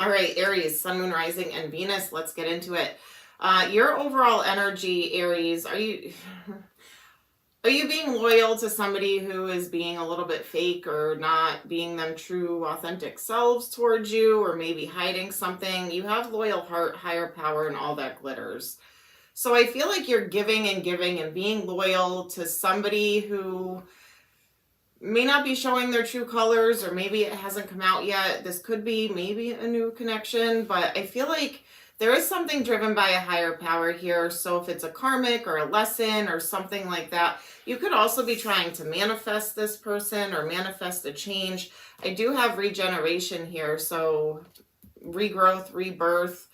All right, Aries, Sun, Moon, Rising, and Venus. Let's get into it. Your overall energy, Aries, are you being loyal to somebody who is being a little bit fake or not being them true, authentic selves towards you, or maybe hiding something? You have loyal heart, higher power, and all that glitters. So I feel like you're giving and giving and being loyal to somebody who may not be showing their true colors, or maybe it hasn't come out yet. This could be maybe a new connection, but I feel like there is something driven by a higher power here. So if it's a karmic or a lesson or something like that, you could also be trying to manifest this person or manifest a change. I do have regeneration here, so regrowth, rebirth.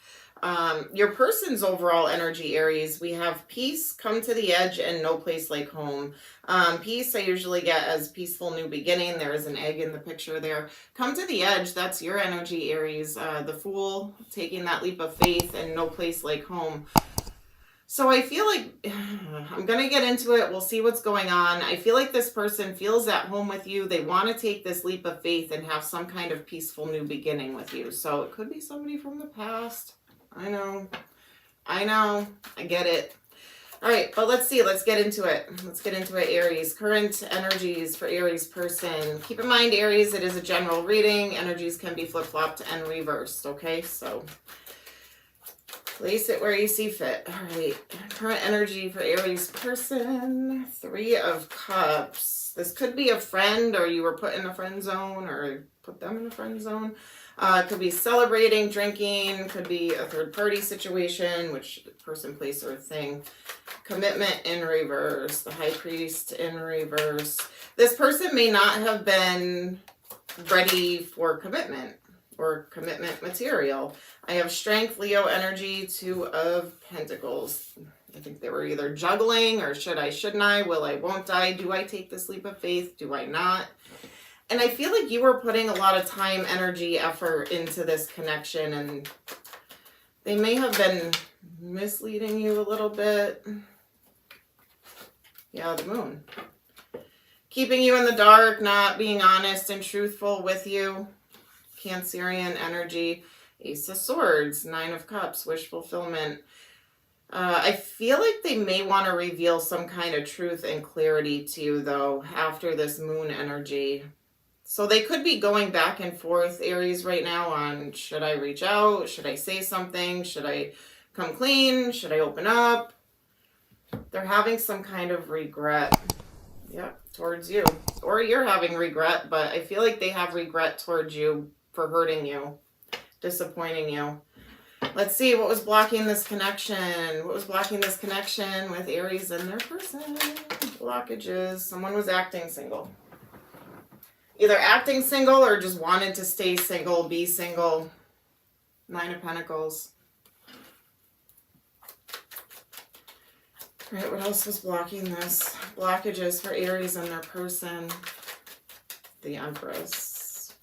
Your person's overall energy, Aries, we have peace, come to the edge, and no place like home. Peace I usually get as peaceful new beginning. There is an egg in the picture there. Come to the edge, that's your energy, Aries. The Fool, taking that leap of faith, and no place like home. So I feel like, I'm going to get into it. We'll see what's going on. I feel like this person feels at home with you. They want to take this leap of faith and have some kind of peaceful new beginning with you. So it could be somebody from the past. I know, I get it. All right, but let's see, let's get into it. Aries. Current energies for Aries person. Keep in mind, Aries, it is a general reading. Energies can be flip-flopped and reversed, okay? So place it where you see fit. All right, current energy for Aries person. 3 of Cups. This could be a friend, or you were put in a friend zone, or put them in a friend zone. Could be celebrating, drinking, could be a third-party situation, which person, place, or thing. Commitment in reverse, the High Priest in reverse. This person may not have been ready for commitment or commitment material. I have Strength, Leo energy, 2 of Pentacles. I think they were either juggling, or should I, shouldn't I, will I, won't I, do I take this leap of faith, do I not? And I feel like you were putting a lot of time, energy, effort into this connection, and they may have been misleading you a little bit. Yeah, the Moon. Keeping you in the dark, not being honest and truthful with you. Cancerian energy. Ace of Swords, 9 of Cups, wish fulfillment. I feel like they may want to reveal some kind of truth and clarity to you, though, after this Moon energy. So they could be going back and forth, Aries, right now on, should I reach out? Should I say something? Should I come clean? Should I open up? They're having some kind of regret, towards you. Or you're having regret, but I feel like they have regret towards you for hurting you, disappointing you. Let's see, what was blocking this connection? What was blocking this connection with Aries and their person? Blockages. Someone was acting single. Either acting single or just wanted to stay single, be single. 9 of Pentacles. All right, what else was blocking this? Blockages for Aries and their person. The Empress.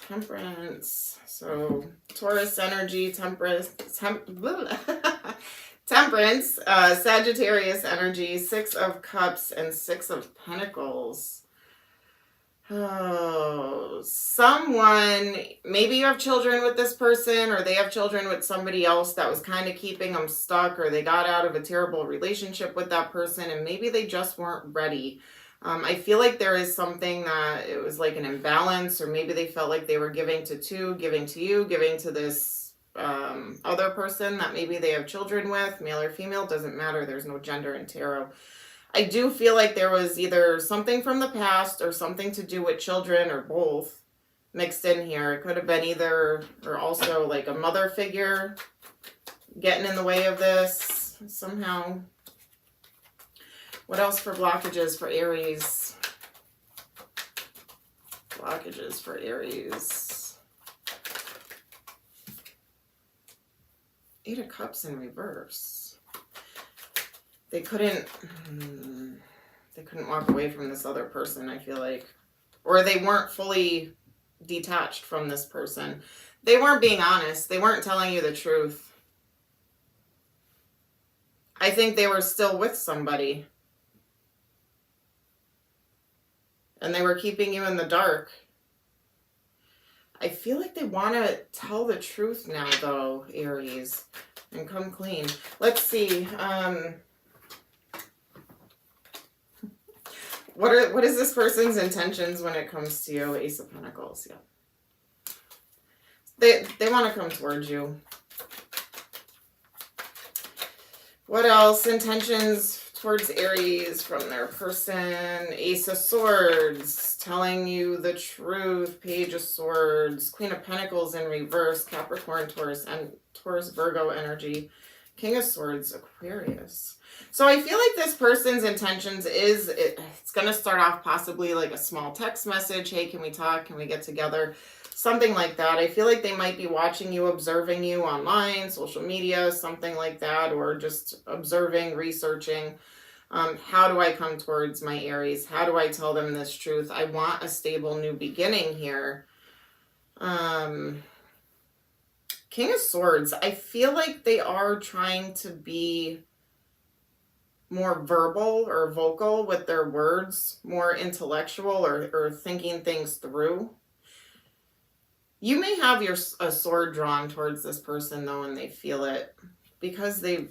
Temperance. So Taurus energy, Temperance, Sagittarius energy, 6 of Cups and 6 of Pentacles. Oh, someone, maybe you have children with this person, or they have children with somebody else that was kind of keeping them stuck, or they got out of a terrible relationship with that person, and maybe they just weren't ready. I feel like there is something that it was like an imbalance, or maybe they felt like they were giving to 2, giving to you, giving to this other person that maybe they have children with, male or female, doesn't matter. There's no gender in tarot. I do feel like there was either something from the past or something to do with children, or both mixed in here. It could have been either, or also like a mother figure getting in the way of this somehow. What else for blockages for Aries? Blockages for Aries. 8 of Cups in reverse. They couldn't walk away from this other person, I feel like. Or they weren't fully detached from this person. They weren't being honest. They weren't telling you the truth. I think they were still with somebody. And they were keeping you in the dark. I feel like they want to tell the truth now, though, Aries, and come clean. Let's see. What is this person's intentions when it comes to you? Ace of Pentacles, yeah. They want to come towards you. What else? Intentions towards Aries from their person. Ace of Swords, telling you the truth. Page of Swords, Queen of Pentacles in reverse, Capricorn, Taurus, and Taurus, Virgo energy. King of Swords, Aquarius. So I feel like this person's intentions is, it's going to start off possibly like a small text message. Hey, can we talk? Can we get together? Something like that. I feel like they might be watching you, observing you online, social media, something like that, or just observing, researching. How do I come towards my Aries? How do I tell them this truth? I want a stable new beginning here. King of Swords. I feel like they are trying to be more verbal or vocal with their words, more intellectual or thinking things through. You may have a sword drawn towards this person, though, and they feel it because they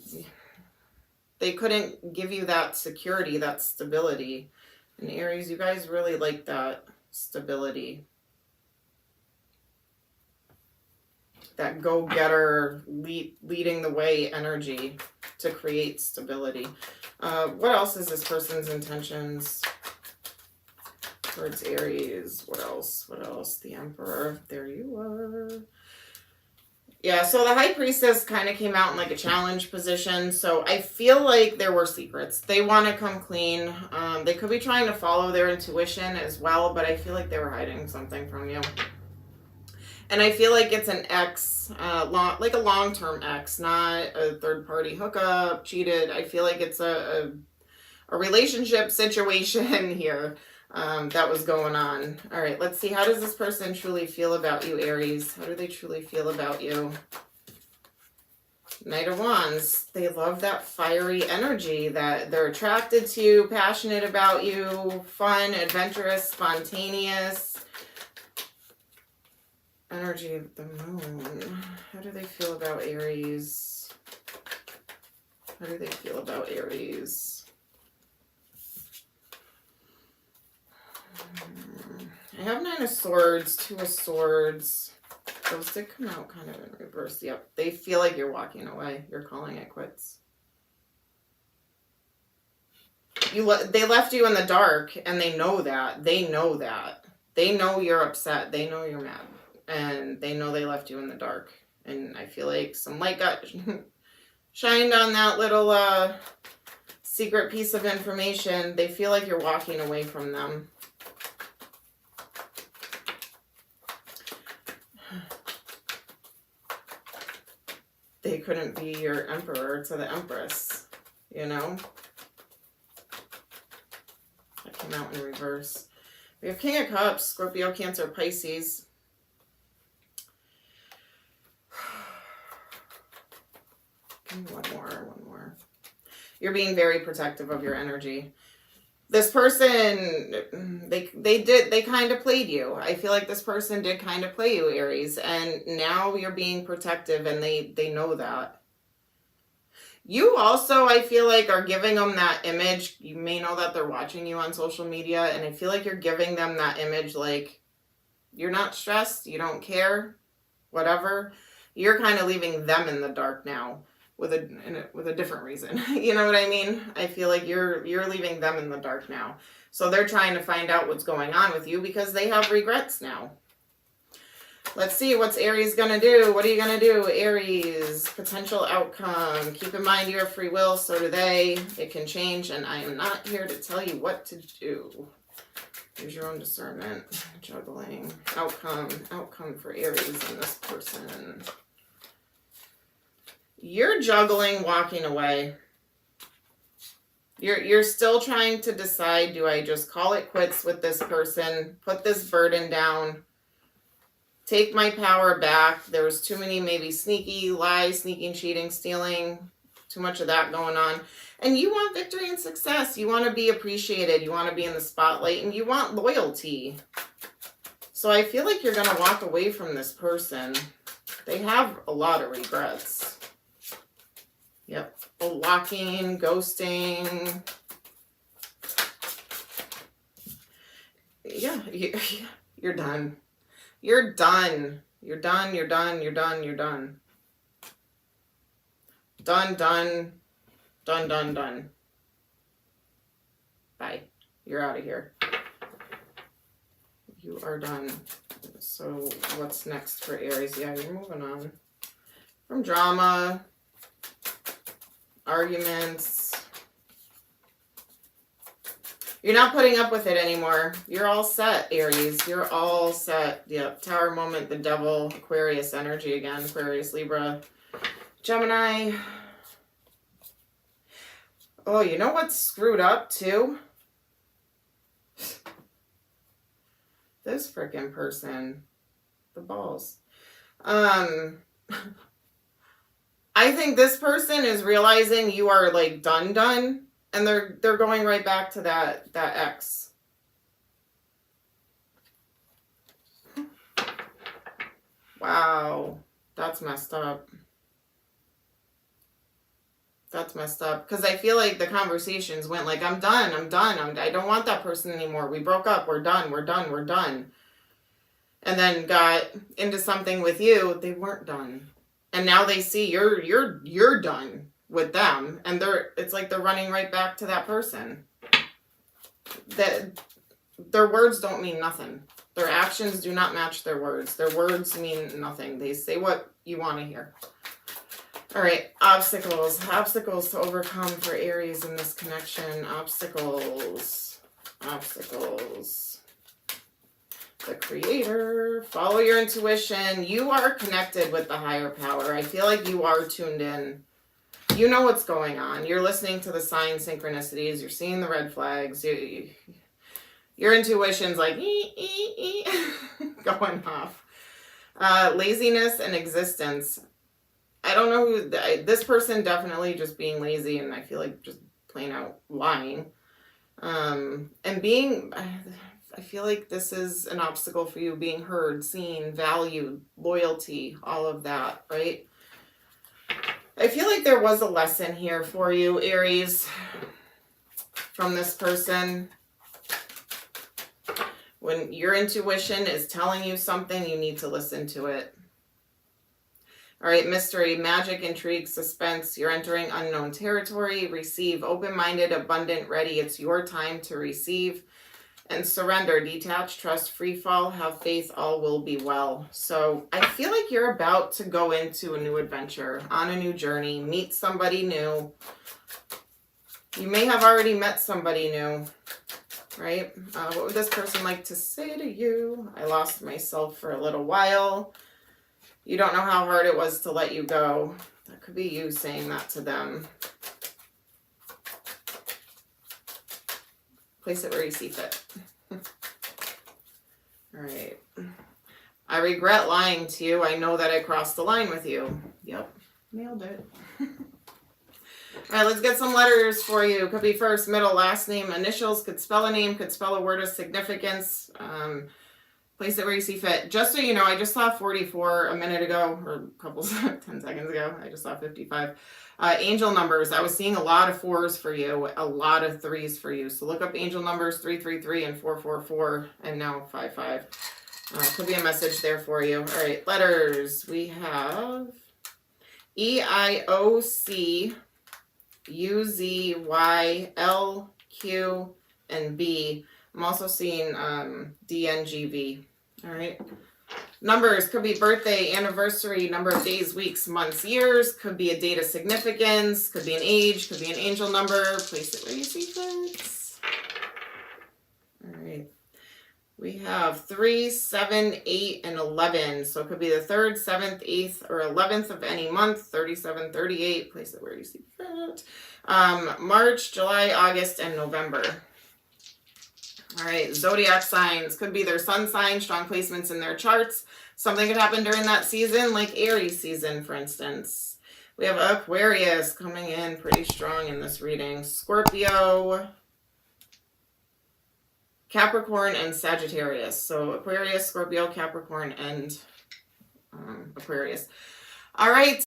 couldn't give you that security, that stability. And Aries, you guys really like that stability. That go-getter, leading the way energy to create stability. What else is this person's intentions towards Aries? What else? What else? The Emperor. There you are. Yeah, so the High Priestess kind of came out in like a challenge position. So I feel like there were secrets. They want to come clean. They could be trying to follow their intuition as well, but I feel like they were hiding something from you. And I feel like it's an ex, like a long-term ex, not a third-party hookup, cheated. I feel like it's a relationship situation here that was going on. All right, let's see. How does this person truly feel about you, Aries? How do they truly feel about you? Knight of Wands. They love that fiery energy, that they're attracted to you, passionate about you, fun, adventurous, spontaneous. Energy of the moon. How do they feel about Aries? How do they feel about Aries? I have Nine of Swords, Two of Swords. Those did come out kind of in reverse. Yep. They feel like you're walking away. You're calling it quits. They left you in the dark, and they know that. They know that. They know you're upset. They know you're mad. And they know they left you in the dark. And I feel like some light got shined on that little secret piece of information. They feel like you're walking away from them. They couldn't be your emperor to the empress, you know? That came out in reverse. We have King of Cups, Scorpio, Cancer, Pisces. One more. You're being very protective of your energy. This person, they kind of played you. I feel like this person did kind of play you, Aries, and now you're being protective, and they know that. You also, I feel like, are giving them that image. You may know that they're watching you on social media, and I feel like you're giving them that image like you're not stressed, you don't care, whatever. You're kind of leaving them in the dark now. With a different reason. You know what I mean? I feel like you're leaving them in the dark now. So they're trying to find out what's going on with you because they have regrets now. Let's see, what's Aries going to do? What are you going to do, Aries? Potential outcome. Keep in mind you have free will, so do they. It can change, and I am not here to tell you what to do. Use your own discernment. Juggling. Outcome for Aries and this person. You're juggling walking away. You're still trying to decide, do I just call it quits with this person, put this burden down, take my power back? There was too many maybe sneaky lies, sneaking, cheating, stealing, too much of that going on. And you want victory and success. You want to be appreciated. You want to be in the spotlight, and you want loyalty. So I feel like you're going to walk away from this person. They have a lot of regrets. Yep. Blocking, ghosting. Yeah, you're done. You're done. You're done, you're done, you're done, you're done. Done, done, done, done, done. Bye. You're out of here. You are done. So what's next for Aries? Yeah, you're moving on. From drama, arguments. You're not putting up with it anymore. You're all set, Aries. You're all set. Yep. Tower moment, the devil, Aquarius energy again. Aquarius, Libra, Gemini. Oh, you know what's screwed up too? This freaking person. The balls. I think this person is realizing you are like done. And they're going right back to that ex. Wow. That's messed up. That's messed up. Because I feel like the conversations went like, I'm done. I don't want that person anymore. We broke up. We're done. And then got into something with you. They weren't done. And now they see you're done with them, and it's like they're running right back to that person. That their words don't mean nothing. Their actions do not match their words. Their words mean nothing. They say what you want to hear. All right, obstacles to overcome for Aries in this connection. Obstacles. The Creator. Follow your intuition. You are connected with the higher power. I feel like you are tuned in. You know what's going on. You're listening to the sign synchronicities. You're seeing the red flags. Your intuition's like going off. Laziness and existence. I don't know who... This person definitely just being lazy, and I feel like just plain out lying. And being... I feel like this is an obstacle for you. Being heard, seen, valued, loyalty, all of that, right? I feel like there was a lesson here for you, Aries, from this person. When your intuition is telling you something, you need to listen to it. All right, mystery, magic, intrigue, suspense. You're entering unknown territory. Receive, open-minded, abundant, ready. It's your time to receive. And surrender, detach, trust, free fall, have faith, all will be well. So I feel like you're about to go into a new adventure, on a new journey, meet somebody new. You may have already met somebody new, right? What would this person like to say to you? I lost myself for a little while. You don't know how hard it was to let you go. That could be you saying that to them. Place it where you see fit. All right. I regret lying to you. I know that I crossed the line with you. Yep. Nailed it. All right, let's get some letters for you. Could be first, middle, last name, initials. Could spell a name. Could spell a word of significance. Place it where you see fit. Just so you know, I just saw 44 a minute ago, or a couple, 10 seconds ago. I just saw 55. Angel numbers. I was seeing a lot of 4s for you, a lot of 3s for you. So look up angel numbers 333 and 444, and now 55. Could be a message there for you. All right, letters. We have E, I, O, C, U, Z, Y, L, Q, and B. I'm also seeing D, N, G, V. All right. Numbers could be birthday, anniversary, number of days, weeks, months, years. Could be a date of significance. Could be an age. Could be an angel number. Place it where you see fit. All right. We have 3, 7, 8, and 11. So it could be the 3rd, 7th, 8th, or 11th of any month. 37, 38. Place it where you see fit. March, July, August, and November. All right, zodiac signs. Could be their sun sign, strong placements in their charts. Something could happen during that season, like Aries season, for instance. We have Aquarius coming in pretty strong in this reading. Scorpio. Capricorn and Sagittarius. So Aquarius, Scorpio, Capricorn, and Aquarius. All right.